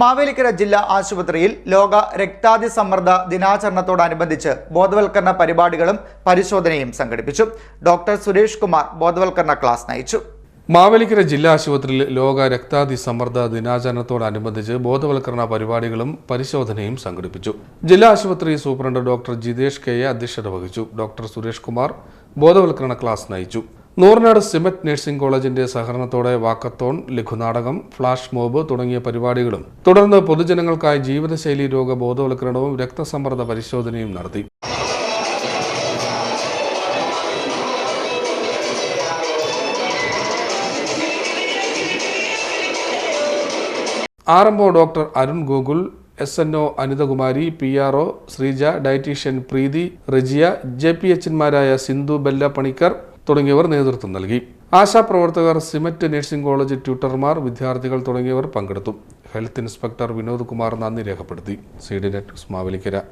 മാവേലിക്കര ജില്ലാ ആശുപത്രിയിൽ ലോക രക്താതിസമ്മർദ്ദ ദിനാചരണത്തോടനുബന്ധിച്ച് ബോധവൽക്കരണ പരിപാടികളും പരിശോധനയും സംഘടിപ്പിച്ചു. ഡോക്ടർ സുരേഷ് കുമാർ ബോധവൽക്കരണ ക്ലാസ് നയിച്ചു. മാവേലിക്കര ജില്ലാ ആശുപത്രിയിൽ ലോക രക്താതിസമ്മർദ്ദ ദിനാചരണത്തോടനുബന്ധിച്ച് ബോധവൽക്കരണ പരിപാടികളും പരിശോധനയും സംഘടിപ്പിച്ചു. ജില്ലാ ആശുപത്രി സൂപ്രണ്ട് ഡോക്ടർ ജിതേഷ് കെ അധ്യക്ഷത വഹിച്ചു. ഡോക്ടർ സുരേഷ് കുമാർ ബോധവൽക്കരണ ക്ലാസ് നയിച്ചു. നൂറിനാട് സിമറ്റ് നഴ്സിംഗ് കോളേജിന്റെ സഹകരണത്തോടെ വാക്കത്തോൺ, ലഘുനാടകം, ഫ്ലാഷ് മോബ് തുടങ്ങിയ പരിപാടികളും തുടർന്ന് പൊതുജനങ്ങൾക്കായി ജീവിതശൈലി രോഗ ബോധവൽക്കരണവും രക്തസമ്മർദ്ദ പരിശോധനയും നടത്തി. RMO doctor Arun Gokul, SNO Anithakumari, PRO Sreeja, dietitian Preethi, Rejiya, JPHന്മാരായ സിന്ധു ബെല്ല പണിക്കർ തുടങ്ങിയവർ നേതൃത്വം നൽകി. ആശാപ്രവർത്തകർ, സിമറ്റ് നഴ്സിംഗ് കോളേജ് ട്യൂട്ടർമാർ, വിദ്യാർത്ഥികൾ തുടങ്ങിയവർ പങ്കെടുത്തു. ഹെൽത്ത് ഇൻസ്പെക്ടർ വിനോദ് കുമാർ നന്ദി രേഖപ്പെടുത്തി. CDNet മാവേലിക്കര.